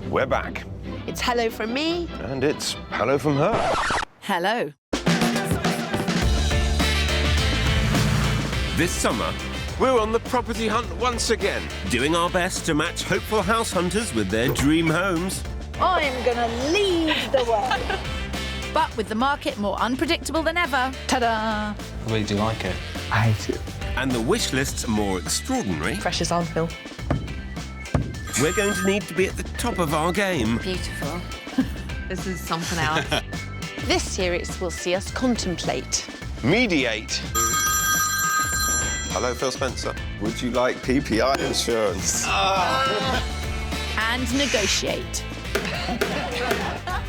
We're back. It's hello from me. And it's hello from her. Hello. This summer, we're on the property hunt once again, doing our best to match hopeful house hunters with their dream homes. I'm gonna lead the way. But with the market more unpredictable than ever, ta-da! I really do like it. I hate it. And the wish lists more extraordinary. Pressure's on, Phil. We're going to need to be at the top of our game. Beautiful. This is something else. This series will see us contemplate. Mediate. Hello, Phil Spencer. Would you like PPI insurance? And negotiate.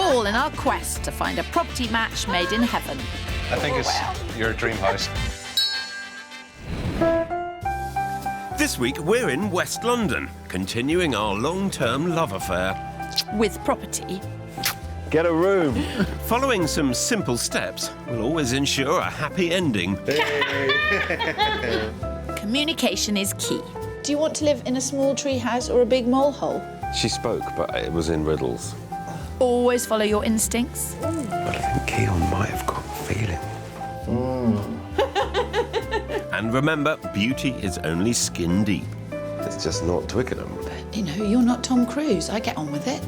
All in our quest to find a property match made in heaven. I think it's your dream house. This week, we're in West London, continuing our long-term love affair. With property. Get a room. Following some simple steps will always ensure a happy ending. Communication is key. Do you want to live in a small tree house or a big mole hole? She spoke, but it was in riddles. Always follow your instincts. But I think Keon might have got a feeling. And remember, beauty is only skin deep. It's just not Twickenham. But, you know, you're not Tom Cruise. I get on with it.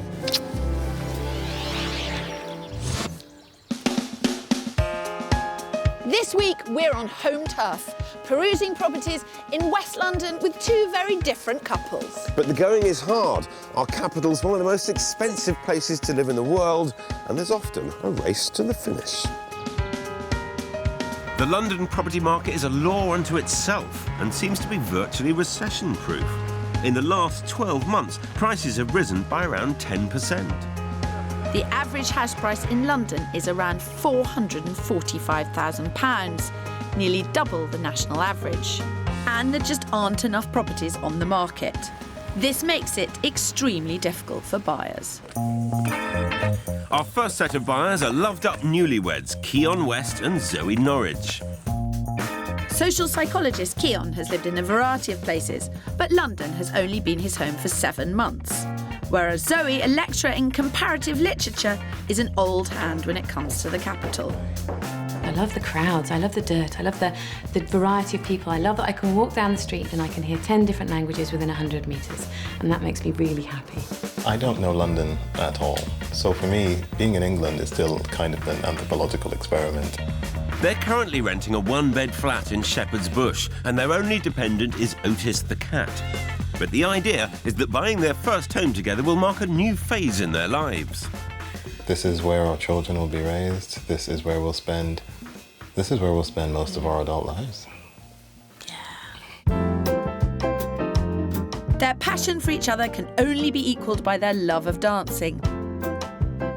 This week, we're on home turf, perusing properties in West London with two very different couples. But the going is hard. Our capital's one of the most expensive places to live in the world, and there's often a race to the finish. The London property market is a law unto itself and seems to be virtually recession-proof. In the last 12 months, prices have risen by around 10%. The average house price in London is around £445,000, nearly double the national average. And there just aren't enough properties on the market. This makes it extremely difficult for buyers. Our first set of buyers are loved-up newlyweds, Keon West and Zoe Norwich. Social psychologist Keon has lived in a variety of places, but London has only been his home for 7 months. Whereas Zoe, a lecturer in comparative literature, is an old hand when it comes to the capital. I love the crowds, I love the dirt, I love the variety of people. I love that I can walk down the street and I can hear 10 different languages within 100 metres, and that makes me really happy. I don't know London at all, so for me, being in England is still kind of an anthropological experiment. They're currently renting a one-bed flat in Shepherd's Bush, and their only dependent is Otis the cat. But the idea is that buying their first home together will mark a new phase in their lives. This is where our children will be raised. This is where we'll spend most of our adult lives. Their passion for each other can only be equalled by their love of dancing.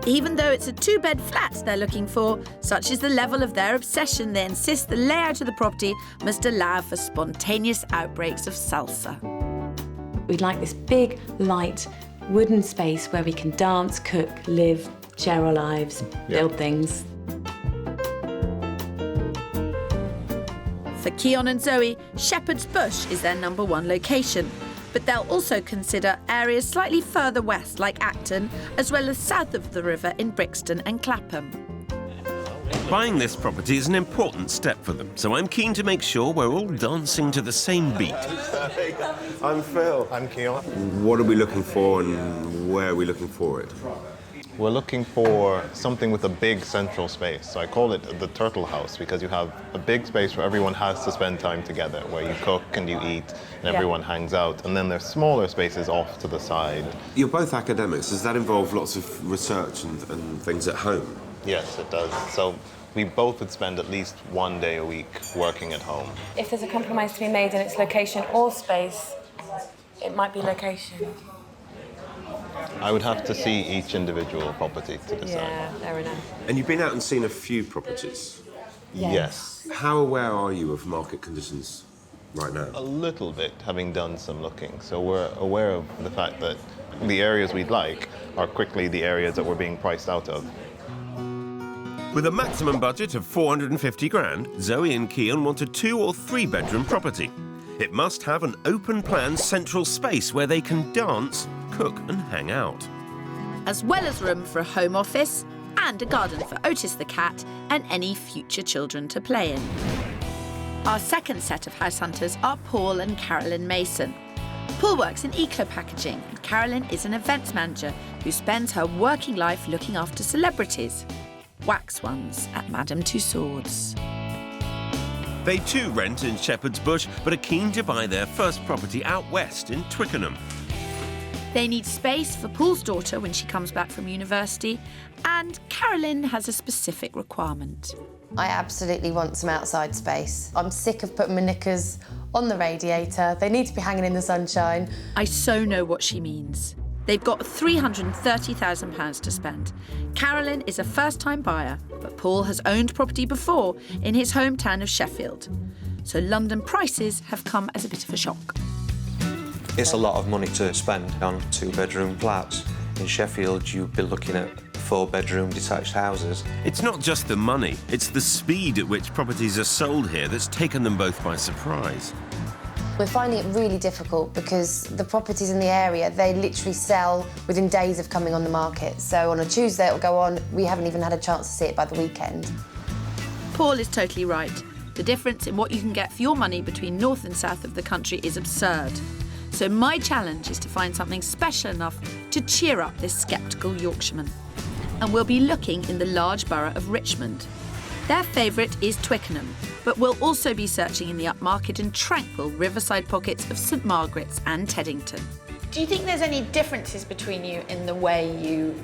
Even though it's a 2-bed flat they're looking for, such is the level of their obsession, they insist the layout of the property must allow for spontaneous outbreaks of salsa. We'd like this big, light, wooden space where we can dance, cook, live, share our lives, build things. For Keon and Zoe, Shepherd's Bush is their #1 location, but they'll also consider areas slightly further west like Acton, as well as south of the river in Brixton and Clapham. Buying this property is an important step for them, so I'm keen to make sure we're all dancing to the same beat. I'm Phil. I'm Keon. What are we looking for and where are we looking for it? We're looking for something with a big central space. So I call it the turtle house because you have a big space where everyone has to spend time together, where you cook and you eat and everyone hangs out. And then there's smaller spaces off to the side. You're both academics. Does that involve lots of research and things at home? Yes, it does. So we both would spend at least 1 day a week working at home. If there's a compromise to be made in its location or space, it might be location. I would have to see each individual property to decide. Yeah, fair enough. And you've been out and seen a few properties. Yes. How aware are you of market conditions right now? A little bit, having done some looking. So we're aware of the fact that the areas we'd like are quickly the areas that we're being priced out of. With a maximum budget of 450 grand, Zoe and Keon want a 2 or 3 bedroom property. It must have an open plan central space where they can dance, cook and hang out. as well as room for a home office and a garden for Otis the cat and any future children to play in. Our second set of house hunters are Paul and Carolyn Mason. Paul works in eco-packaging and Carolyn is an events manager who spends her working life looking after celebrities. Wax ones at Madame Tussauds. They too rent in Shepherd's Bush, but are keen to buy their first property out west in Twickenham. They need space for Paul's daughter when she comes back from university, and Carolyn has a specific requirement. I absolutely want some outside space. I'm sick of putting my knickers on the radiator. They need to be hanging in the sunshine. I so know what she means. They've got £330,000 to spend. Carolyn is a first-time buyer, but Paul has owned property before in his hometown of Sheffield. So London prices have come as a bit of a shock. It's a lot of money to spend on 2-bedroom flats. In Sheffield, you'd be looking at 4-bedroom detached houses. It's not just the money, it's the speed at which properties are sold here that's taken them both by surprise. We're finding it really difficult because the properties in the area, they literally sell within days of coming on the market. So on a Tuesday it'll go on, we haven't even had a chance to see it by the weekend. Paul is totally right. The difference in what you can get for your money between north and south of the country is absurd. So my challenge is to find something special enough to cheer up this sceptical Yorkshireman. And we'll be looking in the large borough of Richmond. Their favourite is Twickenham, but we'll also be searching in the upmarket and tranquil riverside pockets of St Margaret's and Teddington. Do you think there's any differences between you in the way you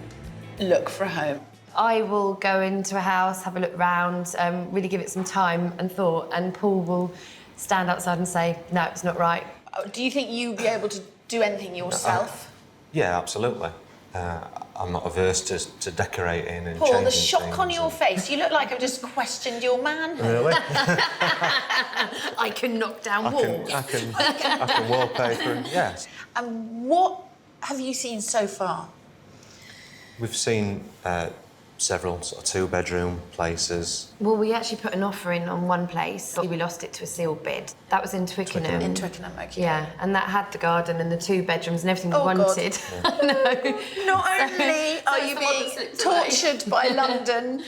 look for a home? I will go into a house, have a look round, really give it some time and thought, and Paul will stand outside and say, no, it's not right. Do you think you'd be able to do anything yourself? Yeah, absolutely. I'm not averse to decorating and Paul, changing the shock things on your face. You look like I've just questioned your manhood. Really? I can knock down walls. I can wallpaper and yes. And what have you seen so far? We've seen several sort of 2-bedroom places. Well, we actually put an offer in on one place. We lost it to a sealed bid. That was in Twickenham. In Twickenham, okay. Yeah, and that had the garden and the 2 bedrooms and everything we Oh, God. wanted. No. Not only are you being tortured by London,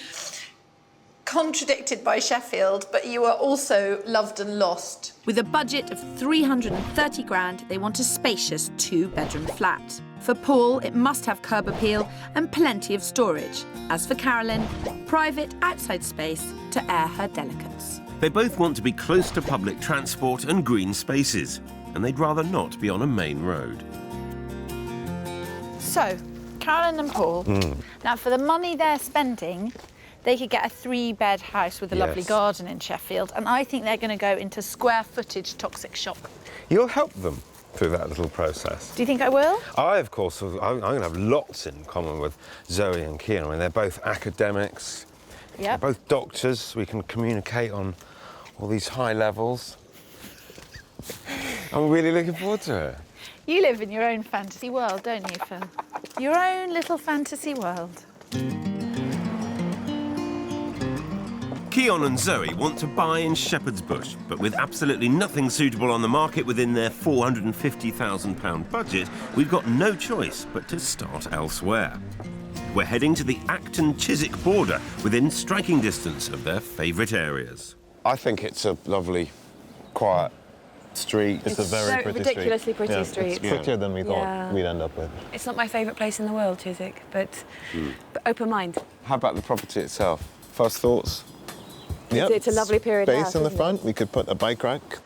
contradicted by Sheffield, but you are also loved and lost. With a budget of 330 grand, they want a spacious 2-bedroom flat. For Paul, it must have curb appeal and plenty of storage. As for Carolyn, private outside space to air her delicates. They both want to be close to public transport and green spaces, and they'd rather not be on a main road. So, Carolyn and Paul, now for the money they're spending, they could get a 3-bed house with a lovely Yes. garden in Sheffield, and I think they're going to go into square footage toxic shock. You'll help them through that little process. Do you think I will? I, of course, I'm going to have lots in common with Zoe and Keon. I mean, they're both academics. They're Yep. both doctors. We can communicate on all these high levels. I'm really looking forward to it. You live in your own fantasy world, don't you, Phil? Your own little fantasy world. Keon and Zoe want to buy in Shepherd's Bush, but with absolutely nothing suitable on the market within their £450,000 budget, we've got no choice but to start elsewhere. We're heading to the Acton-Chiswick border, within striking distance of their favourite areas. I think it's a lovely, quiet street. It's a very pretty ridiculously street. pretty street. It's prettier than we thought Yeah. we'd end up with. It's not my favourite place in the world, Chiswick, but open mind. How about the property itself? First thoughts? Yep. It's a lovely period Space house, in the isn't it? front. We could put a bike rack.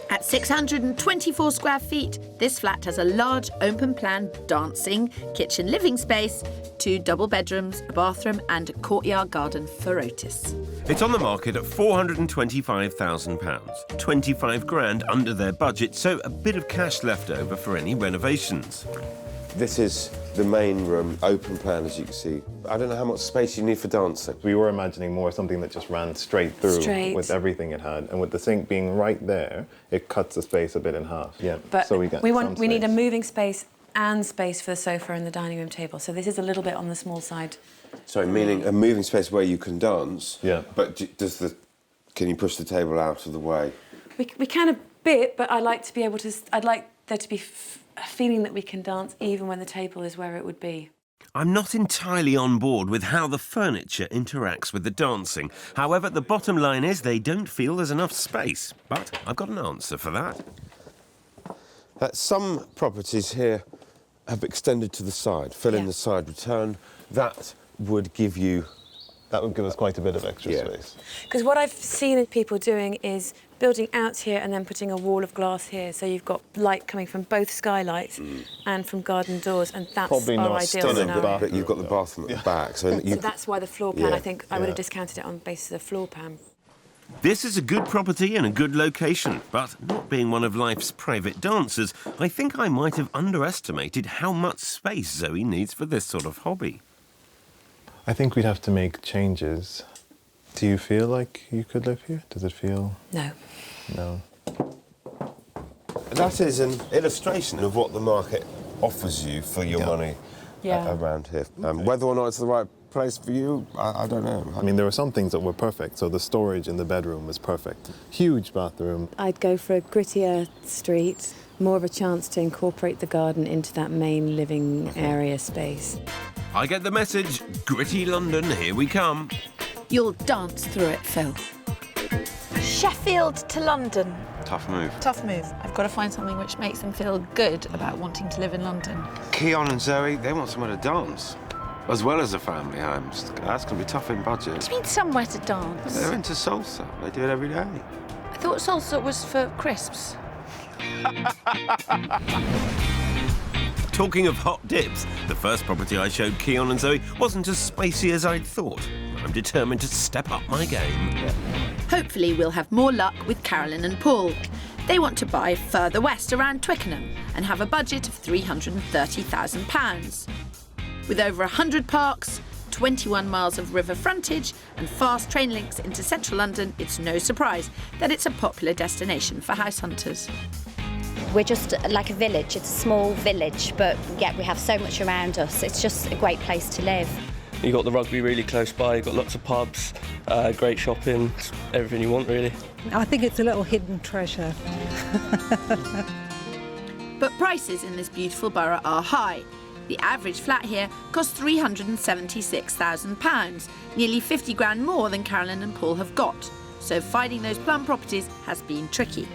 At 624 square feet, this flat has a large open-plan dancing, kitchen living space, 2 double bedrooms, a bathroom and a courtyard garden for Otis. It's on the market at £425,000, 25 grand under their budget, so a bit of cash left over for any renovations. This is the main room, open plan, as you can see. I don't know how much space you need for dancing. We were imagining more something that just ran straight through with everything it had. And with the sink being right there, it cuts the space a bit in half. Yeah. But so we get we need a space. moving space and space for the sofa and the dining room table. So this is a little bit on the small side. Sorry, meaning a moving space where you can dance. Yeah. But can you push the table out of the way? We can a bit, but I'd like there to be a feeling that we can dance even when the table is where it would be. I'm not entirely on board with how the furniture interacts with the dancing. However, the bottom line is they don't feel there's enough space. But I've got an answer for that. Some properties here have extended to the side, fill in the side return. That would give you... That would give us quite a bit of extra space. Because what I've seen people doing is building out here and then putting a wall of glass here, so you've got light coming from both skylights and from garden doors, and that's probably our not ideal scenario. But you've got the bathroom at the back, so That's why the floor plan, I think I would have discounted it on the basis of the floor plan. This is a good property in a good location, but not being one of life's private dancers, I think I might have underestimated how much space Zoe needs for this sort of hobby. I think we'd have to make changes. Do you feel like you could live here? Does it feel... No. No. That is an illustration of what the market offers you for your money around here. Whether or not it's the right place for you, I don't know. I mean, there were some things that were perfect, so the storage in the bedroom was perfect. Huge bathroom. I'd go for a grittier street, more of a chance to incorporate the garden into that main living area space. I get the message. Gritty London, here we come. You'll dance through it, Phil. Sheffield to London. Tough move. Tough move. I've got to find something which makes them feel good about wanting to live in London. Keon and Zoe, they want somewhere to dance, as well as a family home. That's going to be tough in budget. What do you mean somewhere to dance? They're into salsa. They do it every day. I thought salsa was for crisps. Talking of hot dips, the first property I showed Keon and Zoe wasn't as spacey as I'd thought. I'm determined to step up my game. Hopefully we'll have more luck with Carolyn and Paul. They want to buy further west around Twickenham and have a budget of £330,000. With over 100 parks, 21 miles of river frontage and fast train links into central London, it's no surprise that it's a popular destination for house hunters. We're just like a village. It's a small village, but yet we have so much around us. It's just a great place to live. You've got the rugby really close by, you've got lots of pubs, great shopping, everything you want, really. I think it's a little hidden treasure. But prices in this beautiful borough are high. The average flat here costs £376,000, nearly 50 grand more than Carolyn and Paul have got. So finding those plum properties has been tricky.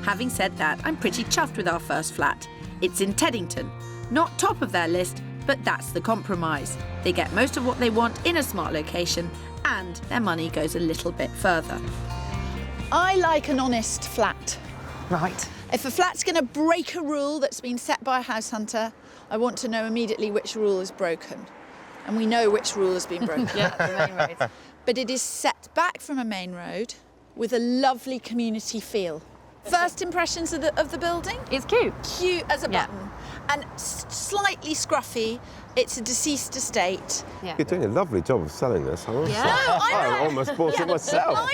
Having said that, I'm pretty chuffed with our first flat. It's in Teddington. Not top of their list, but that's the compromise. They get most of what they want in a smart location, and their money goes a little bit further. I like an honest flat. Right. If a flat's going to break a rule that's been set by a house hunter, I want to know immediately which rule is broken. And we know which rule has been broken. The main road. But it is set back from a main road with a lovely community feel. First impressions of the building? It's cute. Cute as a button. And slightly scruffy. It's a deceased estate. Yeah. You're doing a lovely job of selling this. I almost bought it myself.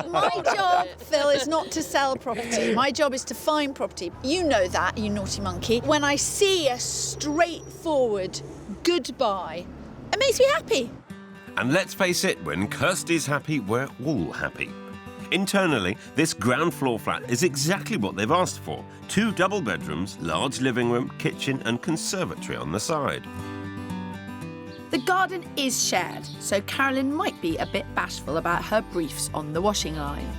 My job, Phil, is not to sell property. My job is to find property. You know that, you naughty monkey. When I see a straightforward goodbye, it makes me happy. And let's face it, when Kirstie's happy, we're all happy. Internally, this ground floor flat is exactly what they've asked for. 2 double bedrooms, large living room, kitchen and conservatory on the side. The garden is shared, so Carolyn might be a bit bashful about her briefs on the washing line.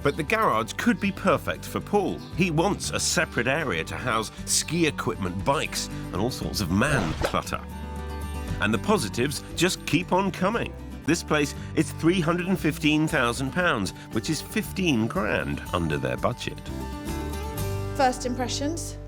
But the garage could be perfect for Paul. He wants a separate area to house ski equipment, bikes and all sorts of man clutter. And the positives just keep on coming. This place is £315,000, which is 15 grand under their budget. First impressions?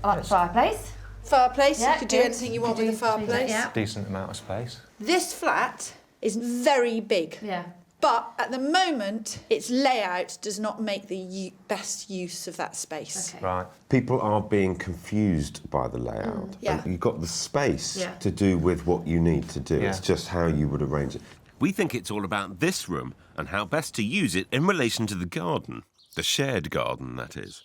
I like the fireplace. Fireplace, Yeah, you could do anything you want with a fireplace. Yeah. Decent amount of space. This flat is very big. Yeah. But at the moment, its layout does not make the best use of that space. Okay. Right. People are being confused by the layout. yeah. And you've got the space to do with what you need to do. Yeah. It's just how you would arrange it. We think it's all about this room and how best to use it in relation to the garden. The shared garden, that is.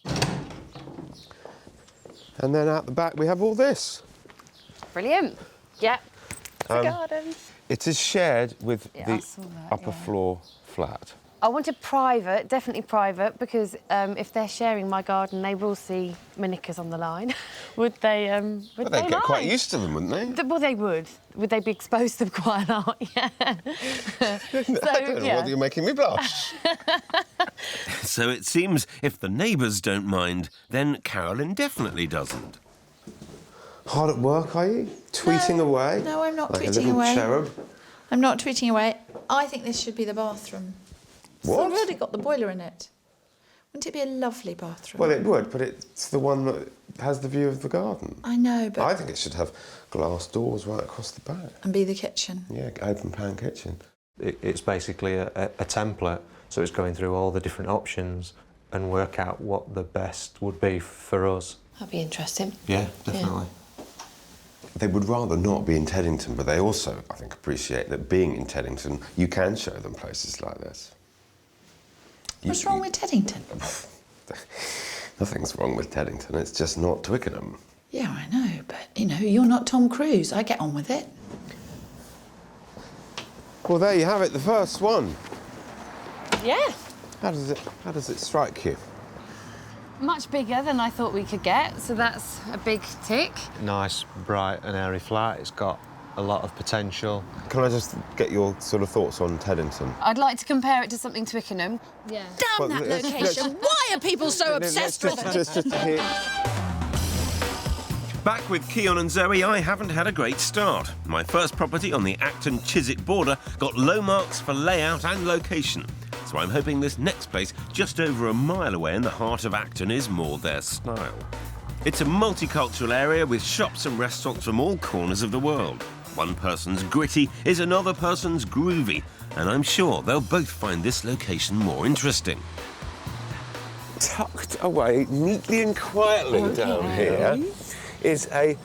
And then out the back we have all this. Brilliant. Yeah. It's a garden. It is shared with Yeah, I the saw that, upper floor flat. I wanted private, definitely private, because if they're sharing my garden, they will see my knickers on the line. Would they? But they'd get quite used to them, wouldn't they? Well, they would. Would they be exposed to them quite a lot? Yeah. I don't know whether you're making me blush. So it seems if the neighbours don't mind, then Carolyn definitely doesn't. Hard at work, are you? Tweeting away? No, I'm not like tweeting a little away. cherub? I'm not tweeting away. I think this should be the bathroom. What? So I've already got the boiler in it. Wouldn't it be a lovely bathroom? Well, it would, but it's the one that has the view of the garden. I know, but... I think it should have glass doors right across the back. And be the kitchen. Yeah, open-plan kitchen. It's basically a template, so it's going through all the different options and work out what the best would be for us. That'd be interesting. Yeah, definitely. Yeah. They would rather not be in Teddington, but they also, I think, appreciate that being in Teddington, you can show them places like this. What's wrong with Teddington? Nothing's wrong with Teddington, it's just not Twickenham. Yeah, I know, but, you know, you're not Tom Cruise. I get on with it. Well, there you have it, the first one. Yeah. How does it strike you? Much bigger than I thought we could get, so that's a big tick. Nice, bright and airy flat. It's got a lot of potential. Can I just get your sort of thoughts on Teddington? I'd like to compare it to something Twickenham. Yeah. Damn that location! Why are people so obsessed with it? Just here. Back with Keon and Zoe, I haven't had a great start. My first property on the Acton-Chiswick border got low marks for layout and location. So I'm hoping this next place, just over a mile away in the heart of Acton, is more their style. It's a multicultural area with shops and restaurants from all corners of the world. One person's gritty is another person's groovy, and I'm sure they'll both find this location more interesting. Tucked away neatly and quietly down here is a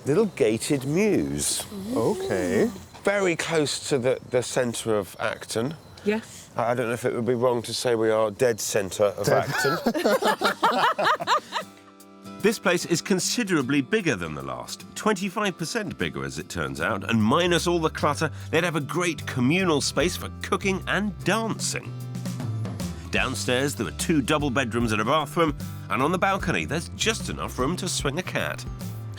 little gated mews. OK. Very close to the centre of Acton. Yes. I don't know if it would be wrong to say we are dead centre of Acton. This place is considerably bigger than the last, 25% bigger as it turns out, and minus all the clutter, they'd have a great communal space for cooking and dancing. Downstairs there are 2 double bedrooms and a bathroom, and on the balcony there's just enough room to swing a cat.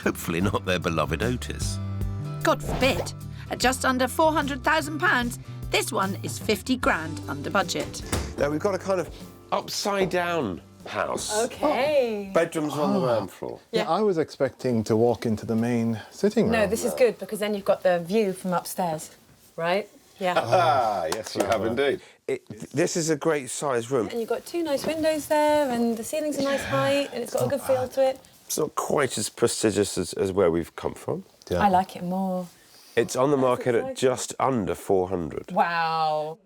Hopefully not their beloved Otis. God forbid. At just under £400,000, this one is 50 grand under budget. Now we've got a kind of upside-down house. OK. Bedrooms are on the ground floor. Yeah, I was expecting to walk into the main sitting room. No, this is good, because then you've got the view from upstairs, right? Yeah. Ah, yes, you have indeed. This is a great sized room. And you've got 2 nice windows there, and the ceiling's a nice height, and it's got a good feel to it. It's not quite as prestigious as where we've come from. Yeah. I like it more. It's on the market at just under 400. Wow.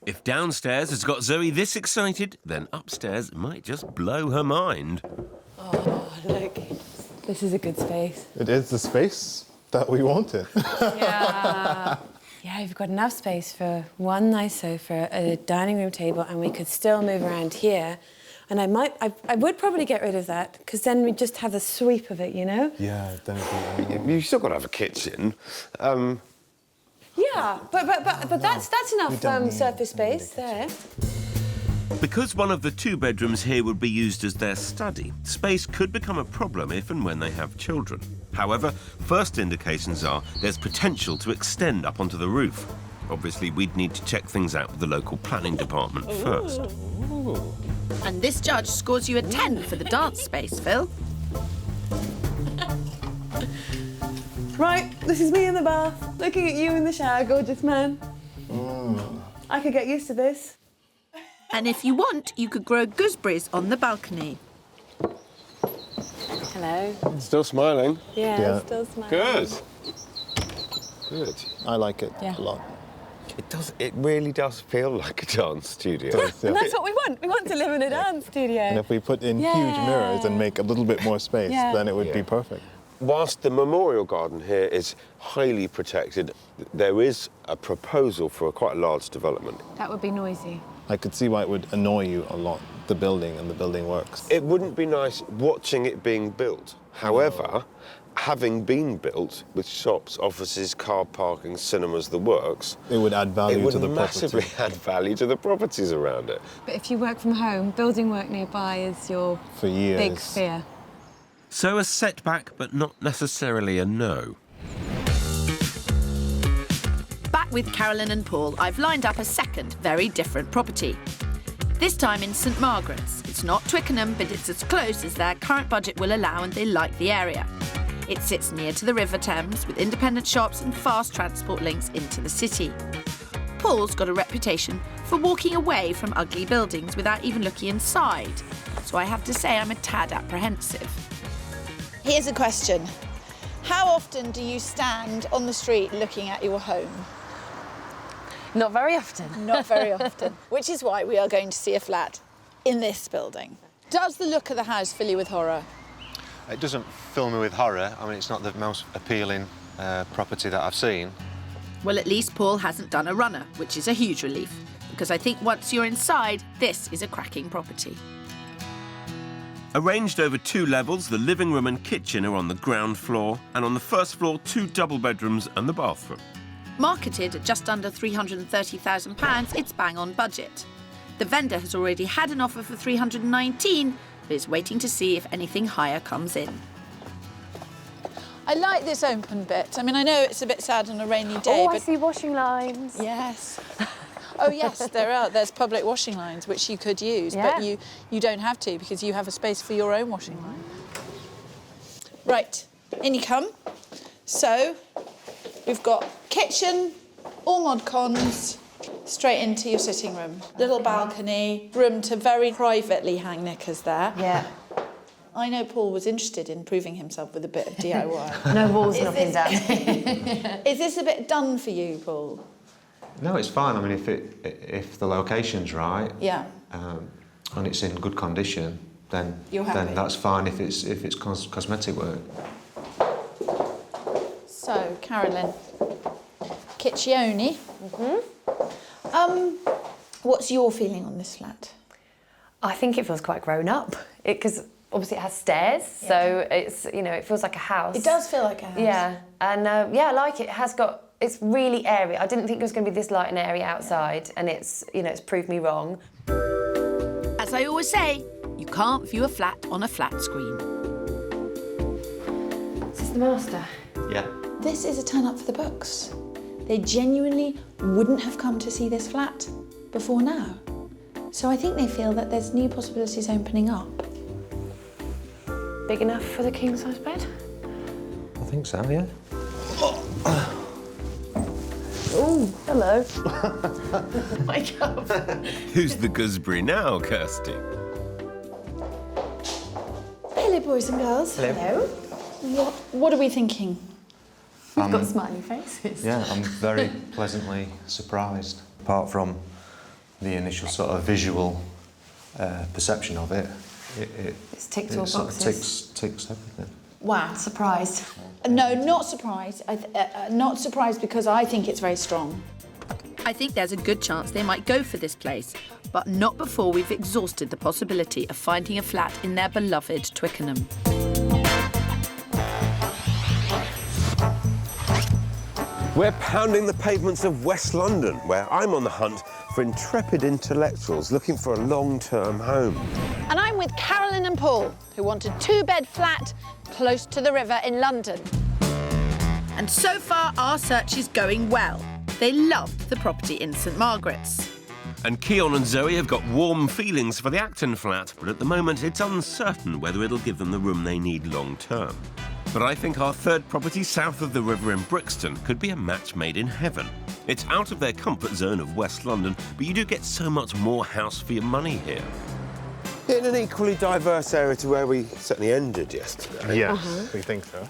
If downstairs has got Zoe this excited, then upstairs might just blow her mind. Oh, look. This is a good space. It is the space that we wanted. Yeah. Yeah, we've got enough space for one nice sofa, a dining room table, and we could still move around here. And I would probably get rid of that, because then we'd just have the sweep of it, you know? Yeah, definitely. You've still got to have a kitchen. Yeah, but that's enough surface space there. Because one of the 2 bedrooms here would be used as their study, space could become a problem if and when they have children. However, first indications are there's potential to extend up onto the roof. Obviously, we'd need to check things out with the local planning department first. And this judge scores you a 10 for the dance space, Phil. Right, this is me in the bath, looking at you in the shower, gorgeous man. I could get used to this. And if you want, you could grow gooseberries on the balcony. Hello. Still smiling. Yeah, still smiling. Good. Good. I like it a lot. It really does feel like a dance studio. And that's what we want. We want to live in a dance studio. And if we put in huge mirrors and make a little bit more space, then it would be perfect. Whilst the memorial garden here is highly protected, there is a proposal for quite a large development. That would be noisy. I could see why it would annoy you a lot, the building and the building works. It wouldn't be nice watching it being built. However, having been built with shops, offices, car parking, cinemas, the works, it would add value to the property. It would massively add value to the properties around it. But if you work from home, building work nearby is your For years. big fear. So a setback, but not necessarily a no. Back with Carolyn and Paul, I've lined up a second, very different property. This time in St Margaret's. It's not Twickenham, but it's as close as their current budget will allow, and they like the area. It sits near to the River Thames, with independent shops and fast transport links into the city. Paul's got a reputation for walking away from ugly buildings without even looking inside, so I have to say I'm a tad apprehensive. Here's a question. How often do you stand on the street looking at your home? Not very often. Not very often. Which is why we are going to see a flat in this building. Does the look of the house fill you with horror? It doesn't fill me with horror. I mean, it's not the most appealing property that I've seen. Well, at least Paul hasn't done a runner, which is a huge relief, because I think once you're inside, this is a cracking property. Arranged over 2 levels, the living room and kitchen are on the ground floor, and on the first floor, 2 double bedrooms and the bathroom. Marketed at just under £330,000, it's bang on budget. The vendor has already had an offer for £319, but is waiting to see if anything higher comes in. I like this open bit. I mean, I know it's a bit sad on a rainy day, but... but... I see washing lines. Yes. Oh, yes, there are. There's public washing lines, which you could use, but you don't have to, because you have a space for your own washing line. Right, in you come. So, we've got kitchen, all mod cons, straight into your sitting room. Little balcony, room to very privately hang knickers there. Yeah. I know Paul was interested in proving himself with a bit of DIY. No walls knocking down. Is this a bit done for you, Paul? No, it's fine. I mean, if the location's right, Yeah. And it's in good condition, then You're happy? that's fine. If it's cosmetic work. So, Carolyn, Kitchione. What's your feeling on this flat? I think it feels quite grown up. Because obviously it has stairs, so it's, you know, it feels like a house. It does feel like a house. Yeah, and yeah, I like it. It has got, it's really airy. I didn't think it was going to be this light and airy outside, and it's, you know, it's proved me wrong. As I always say, you can't view a flat on a flat screen. Is this the master? Yeah. This is a turn up for the books. They genuinely wouldn't have come to see this flat before now. So I think they feel that there's new possibilities opening up. Big enough for the king-size bed? I think so, yeah. Oh, hello. Wake up. Who's the gooseberry now, Kirstie? Hello, boys and girls. Hello. What are we thinking? We've got smiley faces. Yeah, I'm very pleasantly surprised. Apart from the initial sort of visual perception of it, It's ticked all sort boxes. of ticks everything. Wow. Surprised. No, not surprised. Not surprised because I think it's very strong. I think there's a good chance they might go for this place, but not before we've exhausted the possibility of finding a flat in their beloved Twickenham. We're pounding the pavements of West London, where I'm on the hunt for intrepid intellectuals looking for a long-term home. And I'm with Carolyn and Paul, who want a 2-bed flat close to the river in London. And so far, our search is going well. They loved the property in St Margaret's. And Keon and Zoe have got warm feelings for the Acton flat, but at the moment it's uncertain whether it'll give them the room they need long-term. But I think our third property south of the river in Brixton could be a match made in heaven. It's out of their comfort zone of West London, but you do get so much more house for your money here. In an equally diverse area to where we certainly ended yesterday. Yes, we think so.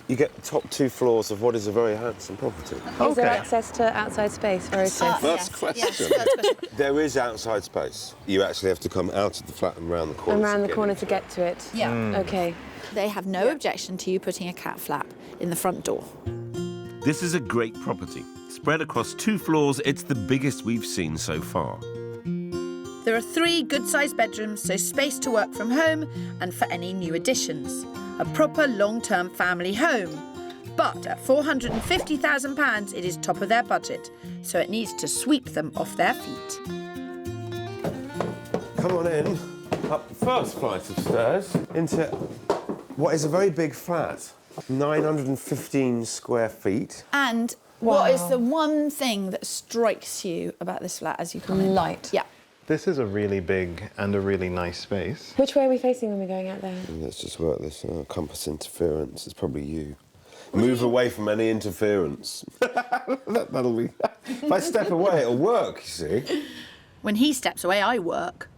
You get the top 2 floors of what is a very handsome property. Is there access to outside space for First question. There is outside space. You actually have to come out of the flat and round the corner. And round the corner to get to it? Yeah. OK. They have no objection to you putting a cat flap in the front door. This is a great property. Spread across 2 floors, it's the biggest we've seen so far. There are 3 good-sized bedrooms, so space to work from home and for any new additions. a proper long-term family home. But at £450,000, it is top of their budget, so it needs to sweep them off their feet. Come on in, up the first flight of stairs, into what is a very big flat. 915 square feet. And what is the one thing that strikes you about this flat as you come in? Light. Yeah. This is a really big and a really nice space. Which way are we facing when we're going out there? Let's just work this compass interference. It's probably you. Move away from any interference. That'll be... If I step away, it'll work, you see. When he steps away, I work.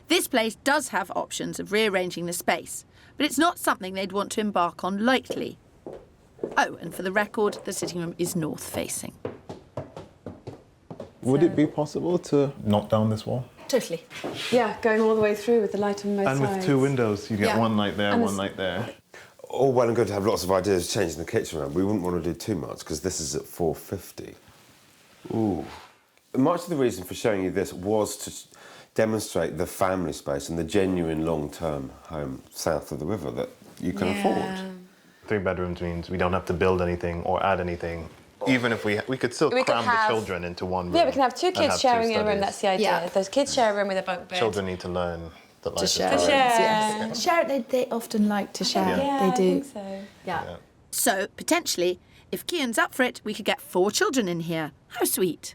This place does have options of rearranging the space, but it's not something they'd want to embark on lightly. Oh, and for the record, the sitting room is north-facing. Would it be possible to knock down this wall? Totally. Yeah, going all the way through with the light on both sides. And with two windows, you get one light there, And one light there. All well and good to have lots of ideas changing the kitchen around. We wouldn't want to do too much because this is at 450. Ooh. Much of the reason for showing you this was to demonstrate the family space and the genuine long-term home south of the river that you can afford. 3 bedrooms means we don't have to build anything or add anything. Even if we could still cram the children into one room. Yeah, we can have 2 kids sharing a room, that's the idea. Yeah. Those kids share a room with a bunk bed. Children need to learn the life To of share. Share, they often like to share. Yeah, They do. I think so. Yeah. So, potentially, if Keon's up for it, we could get 4 children in here. How sweet.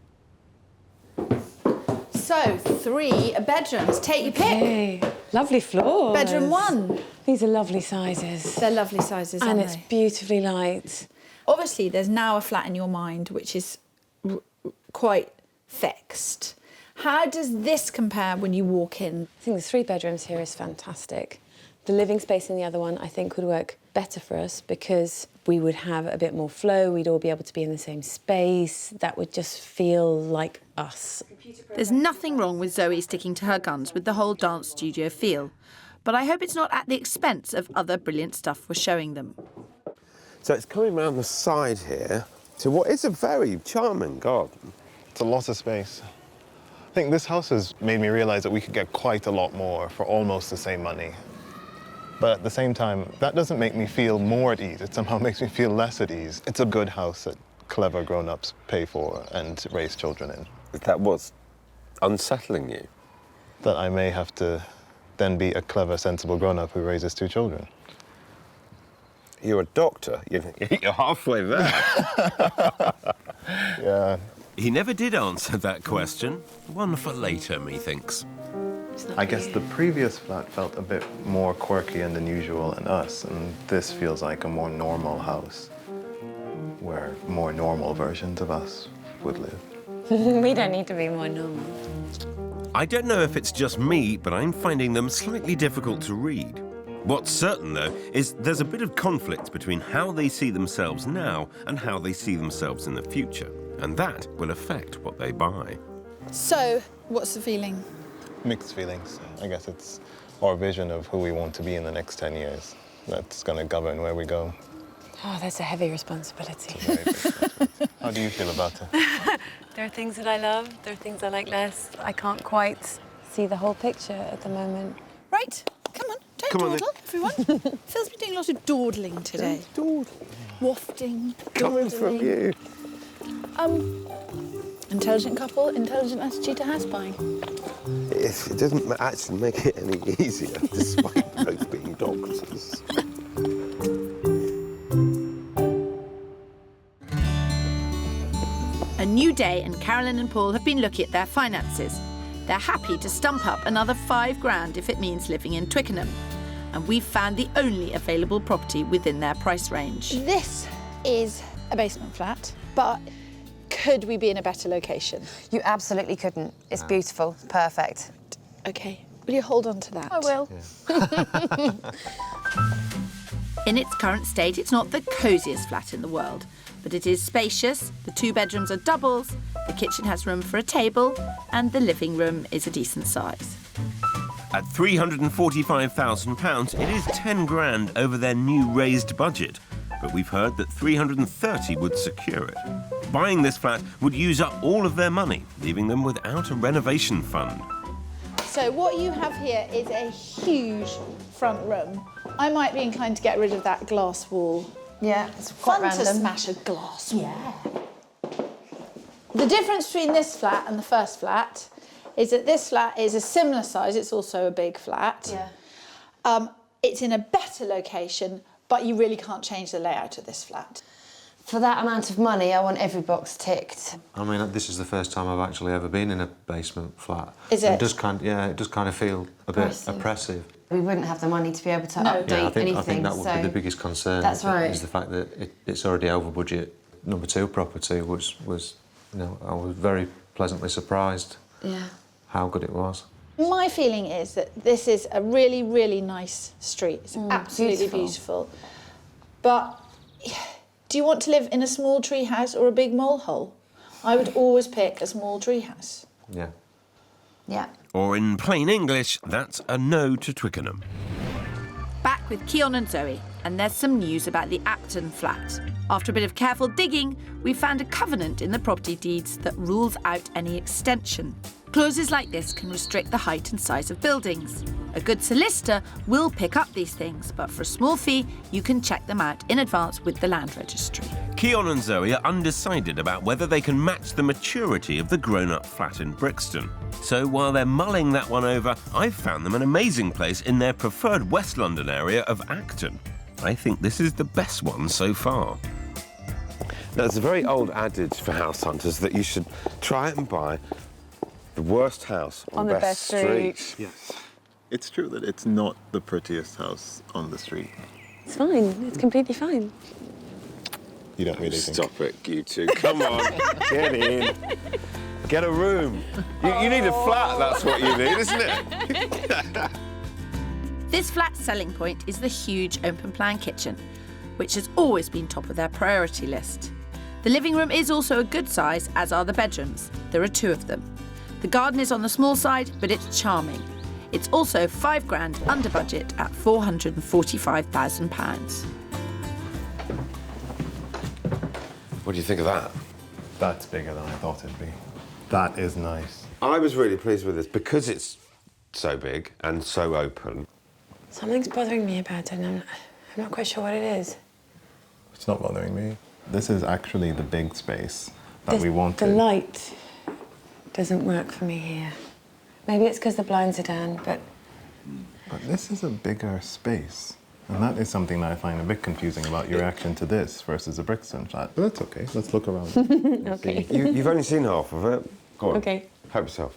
So, 3 bedrooms. Take your pick. Okay. Lovely floors. Bedroom 1. These are lovely sizes. They're lovely sizes, And aren't it's they? beautifully light. Obviously, there's now a flat in your mind which is quite fixed. How does this compare when you walk in? I think the 3 bedrooms here is fantastic. The living space in the other one, I think, would work better for us because we would have a bit more flow, we'd all be able to be in the same space. That would just feel like us. There's nothing wrong with Zoe sticking to her guns with the whole dance studio feel. But I hope it's not at the expense of other brilliant stuff we're showing them. So it's coming around the side here to what is a very charming garden. It's a lot of space. I think this house has made me realise that we could get quite a lot more for almost the same money. But at the same time, that doesn't make me feel more at ease. It somehow makes me feel less at ease. It's a good house that clever grown-ups pay for and raise children in. That was unsettling you? That I may have to then be a clever, sensible grown-up who raises 2 children. You're a doctor. You're halfway there. Yeah. He never did answer that question. One for later, methinks. I guess the previous flat felt a bit more quirky and unusual than us, and this feels like a more normal house where more normal versions of us would live. We don't need to be more normal. I don't know if it's just me, but I'm finding them slightly difficult to read. What's certain, though, is there's a bit of conflict between how they see themselves now and how they see themselves in the future. And that will affect what they buy. So, what's the feeling? Mixed feelings. I guess it's our vision of who we want to be in the next 10 years that's going to govern where we go. Oh, that's a heavy responsibility. How do you feel about it? There are things that I love, there are things I like less. I can't quite see the whole picture at the moment. Right, come on, don't dawdle, everyone. Phil's been doing a lot of dawdling today. Wafting, Coming dawdling. from you. Intelligent couple, intelligent attitude to house buying. It doesn't actually make it any easier, despite both being doctors. A new day and Carolyn and Paul have been looking at their finances. They're happy to stump up another £5,000 if it means living in Twickenham. And we've found the only available property within their price range. This is a basement flat, but could we be in a better location? You absolutely couldn't. It's beautiful. It's perfect. OK. Will you hold on to that? I will. In its current state, it's not the cosiest flat in the world, but it is spacious, the 2 bedrooms are doubles, the kitchen has room for a table, and the living room is a decent size. At £345,000, it is 10 grand over their new raised budget. But we've heard that 330 would secure it. Buying this flat would use up all of their money, leaving them without a renovation fund. So what you have here is a huge front room I might be inclined to get rid of that glass wall. Yeah, it's quite Fun to random. smash a glass wall. Yeah. The difference between this flat and the first flat is that this flat is a similar size. It's also a big flat. Yeah. It's in a better location, but you really can't change the layout of this flat. For that amount of money, I want every box ticked. I mean, this is the first time I've actually ever been in a basement flat. Is it? It does kind of feel a bit oppressive. We wouldn't have the money to be able to No. update Yeah, I think anything. that would be the biggest concern. That's right. Is the fact that it's already over budget. Number 2 property was I was very pleasantly surprised. Yeah. How good it was. My feeling is that this is a really, really nice street. It's absolutely beautiful. But do you want to live in a small tree house or a big mole hole? I would always pick a small tree house. Yeah. Yeah. Or in plain English, that's a no to Twickenham. Back with Keon and Zoe, and there's some news about the Acton flat. After a bit of careful digging, we found a covenant in the property deeds that rules out any extension. Clauses like this can restrict the height and size of buildings. A good solicitor will pick up these things, but for a small fee, you can check them out in advance with the land registry. Keon and Zoe are undecided about whether they can match the maturity of the grown-up flat in Brixton. So while they're mulling that one over, I've found them an amazing place in their preferred West London area of Acton. I think this is the best one so far. Now, there's a very old adage for house hunters that you should try and buy the worst house on the best street. Yes. It's true that it's not the prettiest house on the street. It's fine. It's completely fine. You don't really think? Stop it, you two. Come on, get in. Get a room. You need a flat, that's what you need, isn't it? This flat's selling point is the huge open-plan kitchen, which has always been top of their priority list. The living room is also a good size, as are the bedrooms. There are 2 of them. The garden is on the small side, but it's charming. It's also £5,000 under budget at £445,000. What do you think of that? That's bigger than I thought it'd be. That is nice. I was really pleased with this because it's so big and so open. Something's bothering me about it, and I'm not quite sure what it is. It's not bothering me. This is actually the big space that we wanted. The light doesn't work for me here. Maybe it's because the blinds are down, but this is a bigger space. And that is something that I find a bit confusing about your reaction to this versus a Brixton flat. But that's okay. Let's look around. okay. You've only seen half of it. Go on. Okay. Help yourself.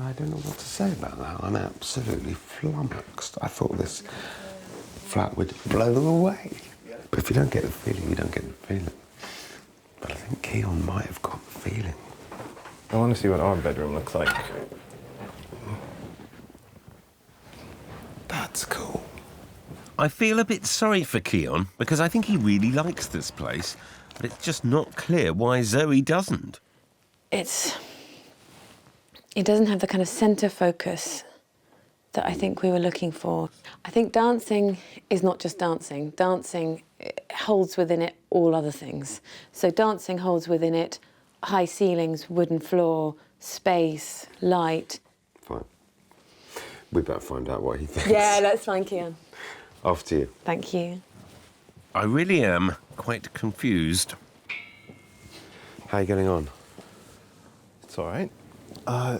I don't know what to say about that. I'm absolutely flummoxed. I thought this flat would blow them away. But if you don't get the feeling, you don't get the feeling. But I think Keon might have got the feeling. I want to see what our bedroom looks like. That's cool. I feel a bit sorry for Keon because I think he really likes this place, but it's just not clear why Zoe doesn't. it doesn't have the kind of centre focus that I think we were looking for. I think dancing is not just dancing. Dancing holds within it all other things. So dancing holds within it high ceilings, wooden floor, space, light. Fine. We better find out what he thinks. Yeah, let's find Keon. Off to you. Thank you. I really am quite confused. How are you getting on? It's all right. I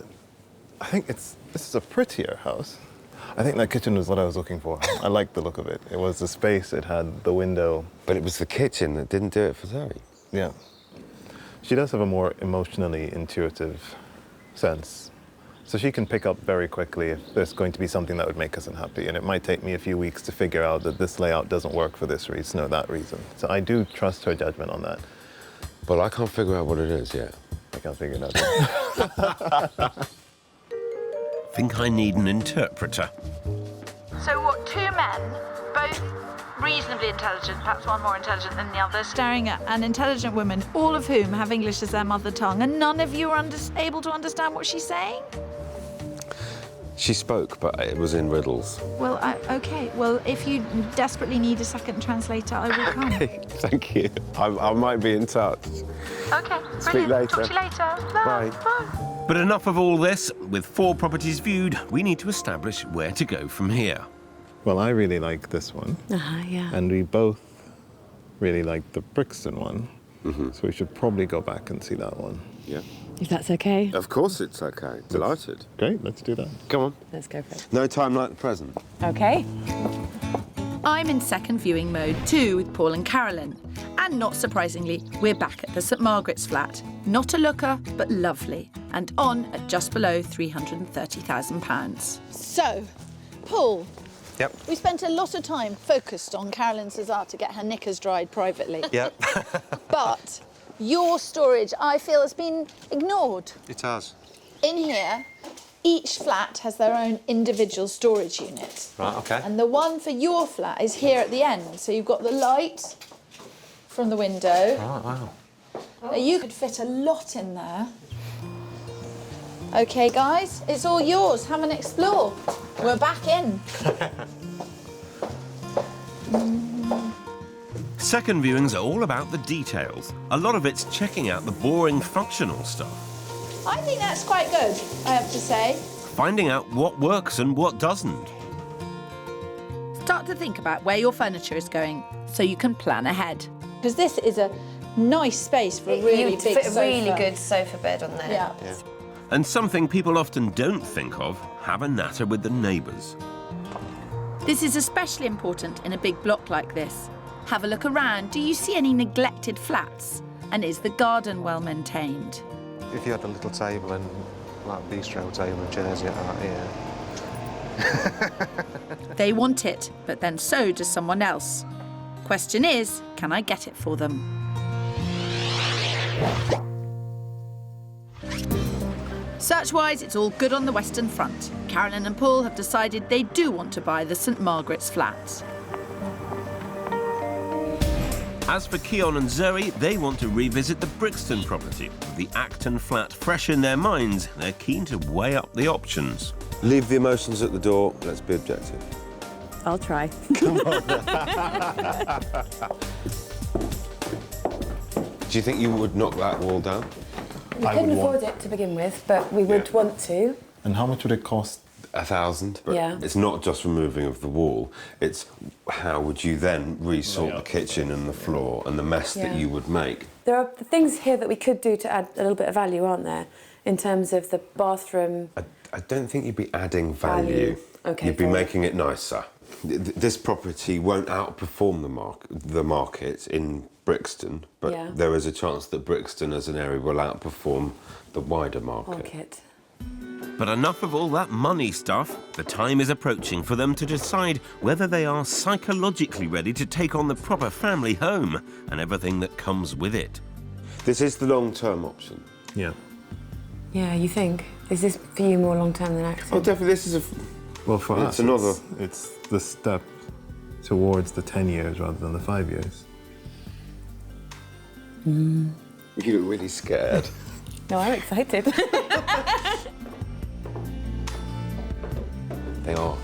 think this is a prettier house. I think that kitchen was what I was looking for. I liked the look of it. It was the space, it had the window. But it was the kitchen that didn't do it for Zoe. Yeah. She does have a more emotionally intuitive sense. So she can pick up very quickly if there's going to be something that would make us unhappy. And it might take me a few weeks to figure out that this layout doesn't work for this reason or that reason. So I do trust her judgment on that. Well, I can't figure out what it is yet. I can't figure it out yet. Think I need an interpreter. So what, 2 men, both reasonably intelligent, perhaps one more intelligent than the other, staring at an intelligent woman, all of whom have English as their mother tongue, and none of you are able to understand what she's saying? She spoke, but it was in riddles. Well, OK. Well, if you desperately need a second translator, I will come. Thank you. I might be in touch. OK, Speak later. Talk to you later. Bye. Bye. But enough of all this. With 4 properties viewed, we need to establish where to go from here. Well, I really like this one. Yeah. And we both really like the Brixton one. So we should probably go back and see that one. Yeah. If that's okay. Of course it's okay. Delighted. Great, let's do that. Come on. Let's go for it. No time like the present. Okay. I'm in second viewing mode too with Paul and Carolyn. And not surprisingly, we're back at the St Margaret's flat. Not a looker, but lovely. And on at just below £330,000. So, Paul. Yep. We spent a lot of time focused on Carolyn Cesar to get her knickers dried privately. Yep. But your storage, I feel, has been ignored. It has. In here, each flat has their own individual storage unit. Right, okay. And the one for your flat is here at the end. So you've got the light from the window. Right, wow. Now, you could fit a lot in there. OK, guys, it's all yours. Have an explore. We're back in. Second viewings are all about the details. A lot of it's checking out the boring functional stuff. I think that's quite good, I have to say. Finding out what works and what doesn't. Start to think about where your furniture is going so you can plan ahead. Because this is a nice space for a really You'd big fit sofa. a really good sofa bed on there. Yeah. And something people often don't think of, have a natter with the neighbours. This is especially important in a big block like this. Have a look around. Do you see any neglected flats? And is the garden well maintained? If you had a little table and like bistro table and chairs out here. They want it, but then so does someone else. Question is, can I get it for them? Search-wise, it's all good on the Western Front. Carolyn and Paul have decided they do want to buy the St Margaret's flat. As for Keon and Zoe, they want to revisit the Brixton property. With the Acton flat fresh in their minds, they're keen to weigh up the options. Leave the emotions at the door. Let's be objective. I'll try. Come on. Do you think you would knock that wall down? We couldn't afford it to begin with, but we would want to. And how much would it cost? 1,000. But Yeah. it's not just removing of the wall. It's how would you then resort the kitchen and the floor and the mess that Yeah. you would make. There are things here that we could do to add a little bit of value, aren't there? In terms of the bathroom. I don't think you'd be adding value. Okay, You'd be fine. making it nicer. This property won't outperform the market in Brixton, but Yeah. there is a chance that Brixton as an area will outperform the wider market. But enough of all that money stuff. The time is approaching for them to decide whether they are psychologically ready to take on the proper family home and everything that comes with it. This is the long-term option. Yeah. Yeah, you think? Is this for you more long-term than Acton? Oh, definitely. This is a... Well, for It's us, another... it's the step towards the 10 years rather than the 5 years. You look really scared. No, I'm excited. They are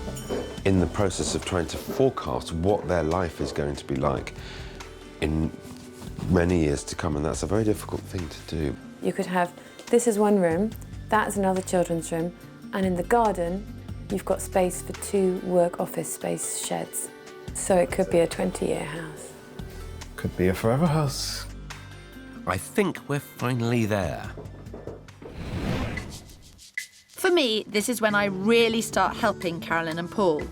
in the process of trying to forecast what their life is going to be like in many years to come, and that's a very difficult thing to do. You could have, this is one room, that's another children's room, and in the garden, you've got space for 2 work office space sheds. So it could be a 20-year house. Could be a forever house. I think we're finally there. For me, this is when I really start helping Carolyn and Paul.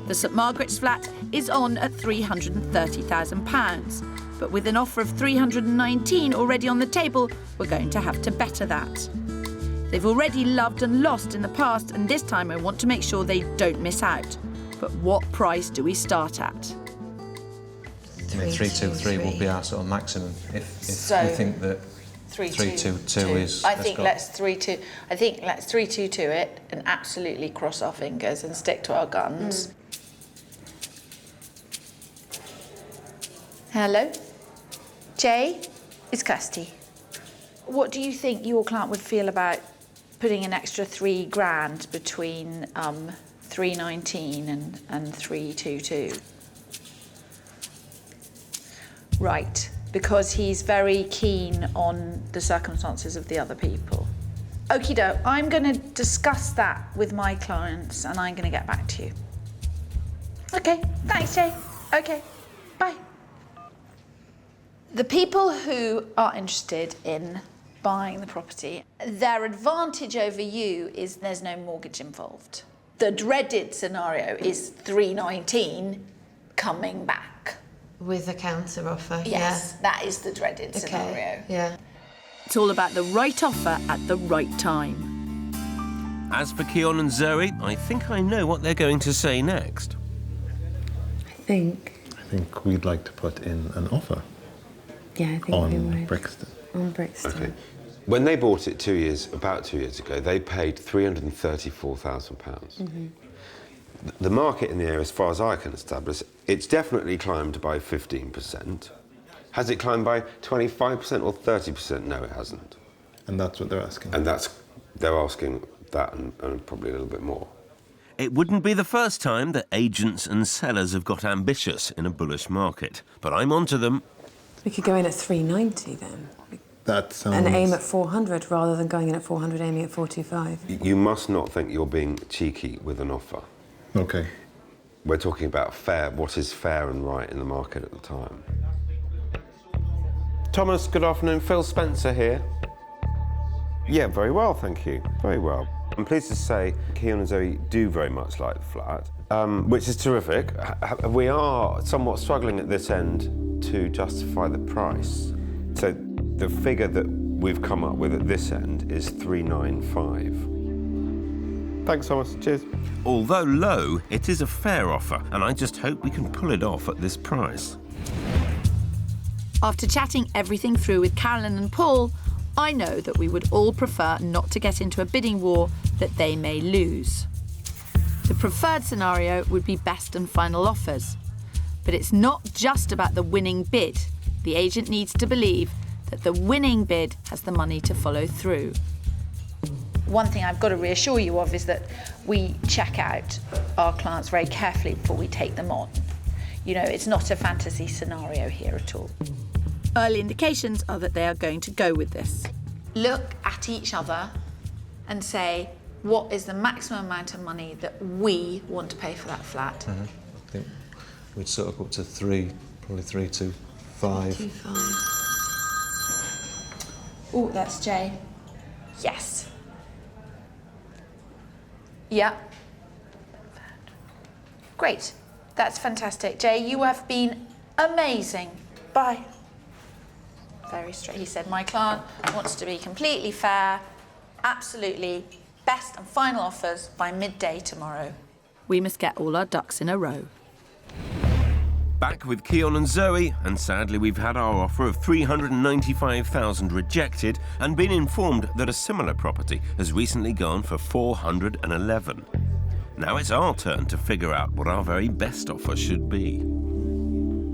The St Margaret's flat is on at £330,000, but with an offer of £319 already on the table, we're going to have to better that. They've already loved and lost in the past, and this time I want to make sure they don't miss out. But what price do we start at? 323 will be our sort of maximum if So, we think that 322 is. I think let's 322 it and absolutely cross our fingers and stick to our guns. Hello, Jay, it's Kirstie. What do you think your client would feel about putting an extra £3,000 between 319 and 322? Right, because he's very keen on the circumstances of the other people. Okie doke, I'm going to discuss that with my clients and I'm going to get back to you. Okay, thanks, Jay. Okay, bye. The people who are interested in buying the property, their advantage over you is there's no mortgage involved. The dreaded scenario is 319 coming back. With a counter offer, Yes, that is the dreaded scenario. Yeah. It's all about the right offer at the right time. As for Keon and Zoe, I think I know what they're going to say next. I think we'd like to put in an offer. Yeah, I think we on would. Brixton. On Brixton. Okay. When they bought it about 2 years ago, they paid £334,000. The market in the area, as far as I can establish, it's definitely climbed by 15%. Has it climbed by 25% or 30%? No, it hasn't. And that's what they're asking. And they're asking that and probably a little bit more. It wouldn't be the first time that agents and sellers have got ambitious in a bullish market, but I'm onto them. We could go in at 390 then. That sounds... And aim at 400 rather than going in at 400, aiming at 425. You must not think you're being cheeky with an offer. Okay. We're talking about what is fair and right in the market at the time. Thomas, good afternoon. Phil Spencer here. Yeah, very well, thank you. Very well. I'm pleased to say Keon and Zoe do very much like the flat, which is terrific. We are somewhat struggling at this end to justify the price. So the figure that we've come up with at this end is 395. Thanks, Thomas. Cheers. Although low, it is a fair offer, and I just hope we can pull it off at this price. After chatting everything through with Carolyn and Paul, I know that we would all prefer not to get into a bidding war that they may lose. The preferred scenario would be best and final offers. But it's not just about the winning bid. The agent needs to believe that the winning bid has the money to follow through. One thing I've got to reassure you of is that we check out our clients very carefully before we take them on. You know, it's not a fantasy scenario here at all. Early indications are that they are going to go with this. Look at each other and say, what is the maximum amount of money that we want to pay for that flat? I think we'd sort of go up to probably 325. 325. Oh, that's Jay. Yes. Yeah. Great. That's fantastic. Jay, you have been amazing. Bye. Very straight. He said, my client wants to be completely fair, absolutely best and final offers by midday tomorrow. We must get all our ducks in a row. Back with Keon and Zoe, and sadly we've had our offer of $395,000 rejected and been informed that a similar property has recently gone for $411,000. Now it's our turn to figure out what our very best offer should be.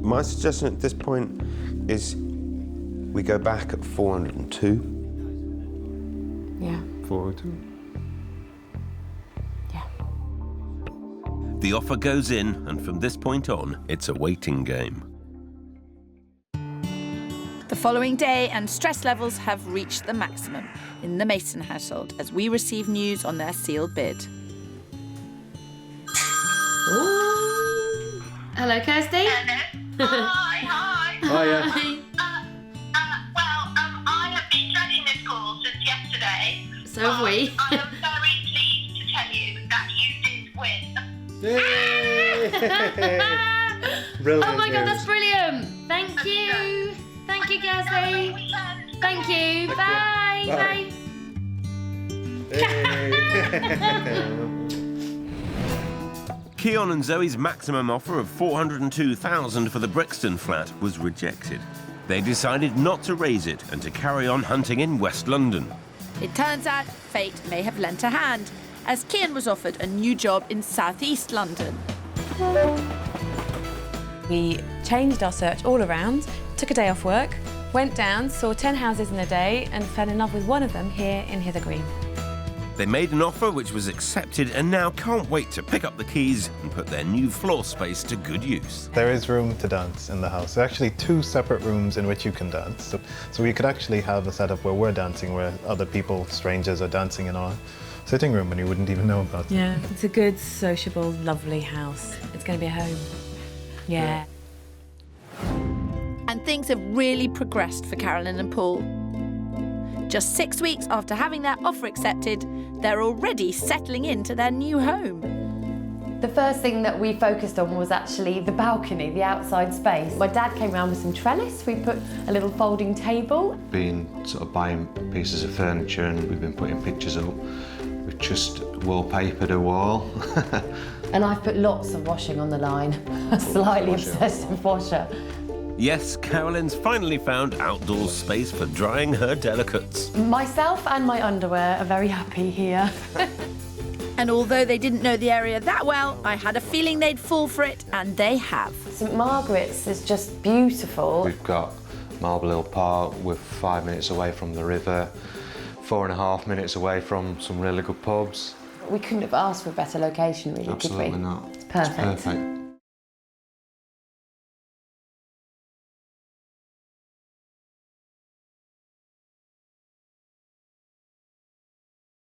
My suggestion at this point is we go back at 402. Yeah. 402. The offer goes in, and from this point on, it's a waiting game. The following day, and stress levels have reached the maximum in the Mason household as we receive news on their sealed bid. Hello, Kirstie. Hello. Hi. Hiya. I have been dreading this call since yesterday. So have we. I am very pleased to tell you that you did win. Yay! Brilliant. Oh my God, news. that's brilliant. Thank you. Thank you, Kirstie. Thank you. Bye. Bye. Keon and Zoe's maximum offer of $402,000 for the Brixton flat was rejected. They decided not to raise it and to carry on hunting in West London. It turns out fate may have lent a hand, as Keon was offered a new job in southeast London. We changed our search all around, took a day off work, went down, saw 10 houses in a day and fell in love with one of them here in Hither Green. They made an offer which was accepted and now can't wait to pick up the keys and put their new floor space to good use. There is room to dance in the house. There are actually 2 separate rooms in which you can dance. So we could actually have a setup where we're dancing, where other people, strangers, are dancing in our sitting room and you wouldn't even know about it. Yeah, it's a good, sociable, lovely house. It's going to be a home. Yeah. And things have really progressed for Carolyn and Paul. Just 6 weeks after having their offer accepted, they're already settling into their new home. The first thing that we focused on was actually the balcony, the outside space. My dad came round with some trellis. We put a little folding table. Been sort of buying pieces of furniture and we've been putting pictures up. We've just wallpapered a wall. And I've put lots of washing on the line. A slightly obsessive washer. Yes, Carolyn's finally found outdoor space for drying her delicates. Myself and my underwear are very happy here. And although they didn't know the area that well, I had a feeling they'd fall for it, and they have. St Margaret's is just beautiful. We've got Marble Hill Park, we're 5 minutes away from the river, 4.5 minutes away from some really good pubs. We couldn't have asked for a better location, really, Absolutely could we? not. It's perfect. It's perfect.